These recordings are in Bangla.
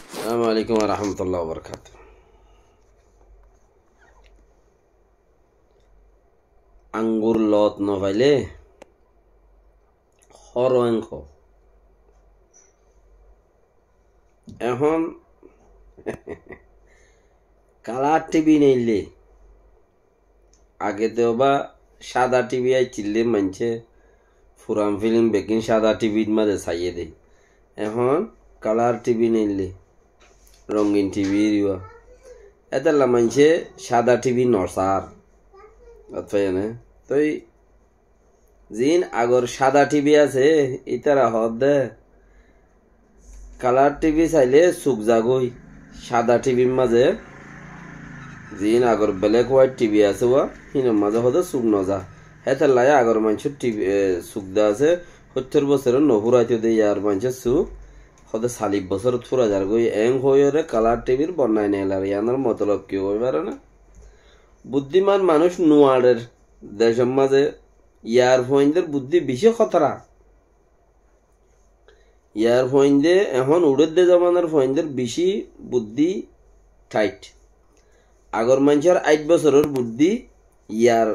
আসসালামু আলাইকুম ওয়া রাহমাতুল্লাহি ওয়া বারাকাতুহু। আঙ্গুর লত নভাইলে হরঙ্ক এখন কালার টিভি নেইলে আগে তো বা সাদা টিভি আইছিলে মানছে পুরান ফিল্ম বেকিন সাদা টিভির মাঝে চাইয়ে দেয়। এখন কালার টিভি নেইলে রঙিন টিভি দিবা এতালা মানছে সাদা টিভি নসার অথবা তই জিন আগর সাদা টিভি আছে ইতারা হদ দে কালার টিভি চাইলে চুক জাগই সাদা টিভির মাঝে জিন আগর ব্ল্যাক হোয়াইট টিভি আছে হিনের মাঝে হদে চুক নজা হেতার লাই আগর মানুষের টিভি চুক দা আছে 70 বছরের নপুরাইতে দিয়ে আর মানুষের চুক হদে 40 বছর ফুরা যার গই এং হয়ে কালার টিভির বন্যায় নেলার ইয়ানোর মতলব কি হই পারে না। বুদ্ধিমান মানুষ নোয়ারের দেশের মাঝে ইয়ার ফোনদের বুদ্ধি বেশি খতরা। ইয়ার ফোনদে এখন উড়ের দে জমানার ফোনদের বেশি বুদ্ধি টাইট। আগর মানুষের 8 বছরের বুদ্ধি ইয়ার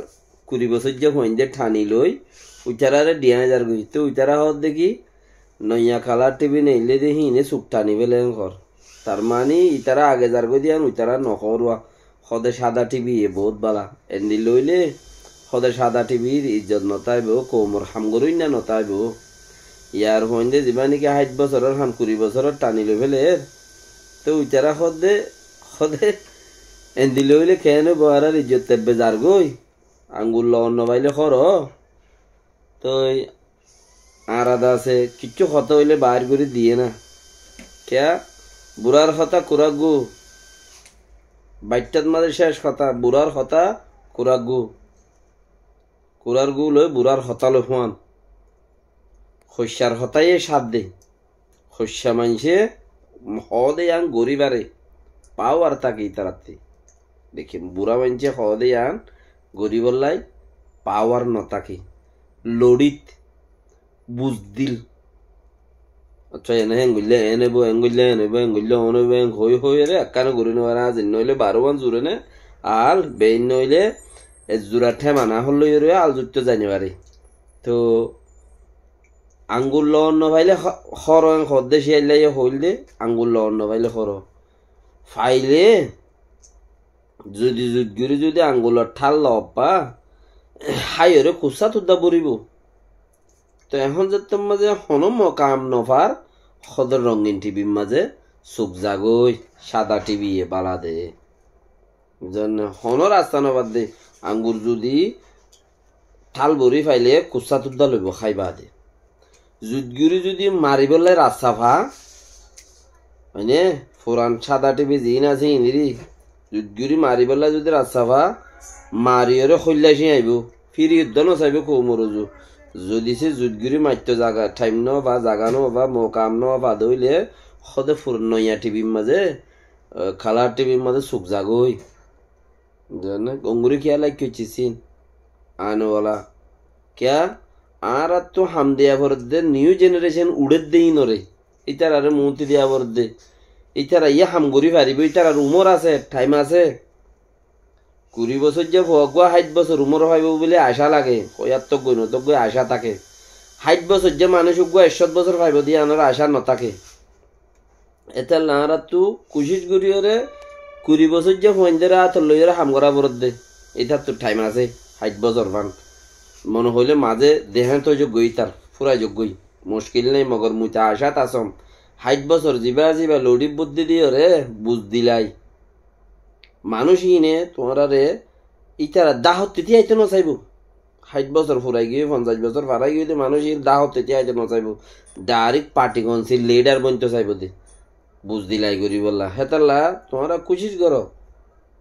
20 বছর যে ফোনদে ঠানি লই উইতারারে ডিয়া যার গইতে উইতারা হদ দেখি নইয়া কালার টিভি নেইলে দেখি ইনে চুক টানি ফেলে ঘর তার মানে ইতারা আগে যার গই দিয়ান উইতারা নকরুয়া সদে সাদা টিভি বহুত বালা এন্দি লইলে সদে সাদা টিভির ইজ্জত নতাইব কোমর হামগরই না নতাইব ইয়ার হইন্দে যিবা নাকি 60 বছরের 20 বছরের টানি লৈ ফেলে তো উইতারা সদে এন্দি লইলে খেয়ে বহারার ইজ্জত তেব্বে যার গই আঙ্গুল লন নবাইলে খর তো আর আদা আছে কিচ্ছু কথা হইলে বাইর করে দিয়ে না কেয়া বুড়ার কথা কুরাগু বাইটাত মাঝে শেষ কথা বুড়ার কথা কুরাগু কুরার গু লই বুড়ার হতা লো ফান শস্যার হতাই সাত দে শস্যা মানছে হদে আন গরিবারে পাও আর তাকে তারাতে দেখি বুড়া মানছে হদে আন গরিবল্লাই পাওয়ার নতাকে লড়িত বুঝদিল আচ্ছা এনে হেঙ্গুলে এনেবো এঙ্গুলে এনেবো এঙ্গুলে অনেবো এং হই হই রে একানো গরি নেওয়ার আজ নইলে 12 মান জুড়ে নে আল বেইন নইলে জোড়া ঠেমানা হলো আল জুড়তে জানি পারে তো আঙ্গুল লন নভাইলে খর হদ্দে শিয়াইলে হইল দে আঙ্গুল লন নভাইলে খর ফাইলে যদি জুদগুরি যদি আঙ্গুলের ঠাল লপা হাইরে খুসা তুদা বরিব তো এখন যে তোর মাঝে হনম কাম নফার সদর রঙিন টিভির মাঝে চুক জাগই সাদা টিভি বালা দে হনর রাস্তা নবাদ দে আঙ্গুর যদি ঠাল বরি ফাইলে কুচা তুদা লইব খাইবা দে জুদগুরি যদি মারি বললে রাস্তা ফা হয়নে পুরান সাদা টিভি জিন আছে ইনিরি জুদগুরি মারি বললে যদি রাস্তা ফা মারিয়রে খৈলাসি আইব ফিরি উদ্দ নচাইব কৌমরজু যদি সে জুদগুরি মারত জাগা টাইম ন বা জাগা ন বা মকাম ন বা দইলে সদে নইয়া টিভির মাঝে কালার টিভির মাঝে চুক জাগই গঙ্গুরি কিয়া লাইক করছিস আনওয়ালা क्या আর তো হাম দেয়া ভর দে নিউ জেনারেশন উড়ে দেই নরে ইতার আরে মুতি দেয়া ভর দে ইতার ইয়া হাম গরি পারিব ইতার আর উমর আছে টাইম আছে 20 বছর যে ভগবা 60 বছর উমর হইব বলে আশা লাগে কয়াত তো গই নত গই আশা থাকে 60 বছর যে মানুষ গো 100 বছর পাইব দিয়া আনার আশা নথাকে এতে লারা তু কুশিশ গরিয়রে 20 বছর যে ফইন্দরা তো লইরা হাম করা ভর দে ইতার তো টাইম আছে 60 বছর বান মনে হইলে মাঝে দেহেন তো যোগ্যই তার ফুরাই যোগ্যই মুশকিল নেই মগর মুইতা আশাত আসম 60 বছর জিবা জিবা লড়ি বুদ্ধি দিয়ে রে বুঝ দিলাই মানুষ ইনে তোমরা রে ইতারা দাহত তেতি আইতে নচাইব 60 বছর ফুরাই গিয়ে 50 বছর ফারাই গিয়ে মানুষ দাহত তেতি আইতে নচাইব ডাইরেক্ট পার্টি কাউন্সিল লিডার বনতে চাইব দে বুঝ দিলাই করি বললা হেতাল্লা তোমরা কোশিশ করো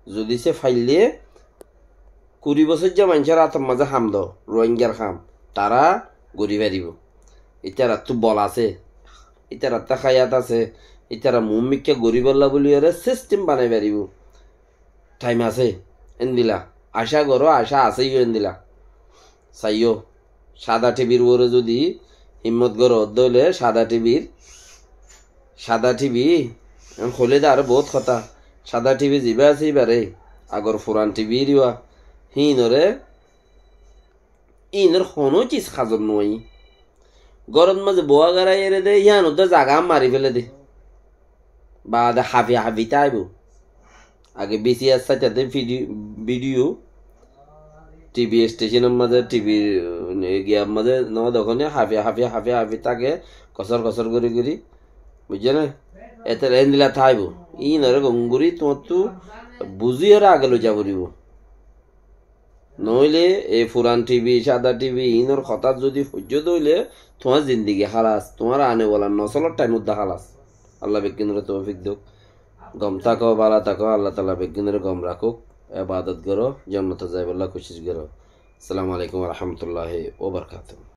যদি সে ফাইলে 20 বছর যে মানুষের আতর মাঝে হাম দ রোহিঙ্গার খাম তারা গড়ি পারিব ইতারা তো বল আছে ইতারা তা খায়াত আছে ইতারা মুমিককে গড়ি বললা বলি ওরে সিস্টেম বানাই পারিব টাইম আছে এন্দিলা আশা করো আশা আছেই এন্দিলা চাইও সাদা টিভির ওরে যদি হিম্মত করো দইলে সাদা টিভি হলে তো আরো বহুত কথা সাদা টিভি যাবা আছে এবারে আগর পুরান টিভি দিবা হিনরে ইনর কোনো চিজ খাজর নয় গরম মাঝে বোয়া গাড়াই এরে দে ইয়ান ওদের জাগা মারি ফেলে দে বা হাফি হাফি তাইব আগে বেশি আসছে তাতে ভিডিও টিভি স্টেশনের মাঝে টিভি গিয়ার মাঝে ন দোকানে হাফি হাফি হাফি হাফি তাকে কসর কসর করে করি বুঝছে না এতে রেন দিলা থাইব ই নরে গঙ্গুরি তোমার তো বুঝি ওরা আগে লো যাবরিব নইলে এই পুরান টিভি সাদা টিভি ইনর হঠাৎ যদি সহ্য দইলে তোমার জিন্দিগি হালাস তোমার আনে বলা নসলের টাইম উদ্দা হালাস আল্লাহ বেকিনরে তৌফিক দিক গম থাকো বালা থাকো আল্লাহ তালা বেকিনরে গম রাখুক ইবাদত করো জান্নাতে যাইবল্লাহ কোশিশ করো আসসালামু আলাইকুম ওয়া রাহমাতুল্লাহি ওয়া বারাকাতুহু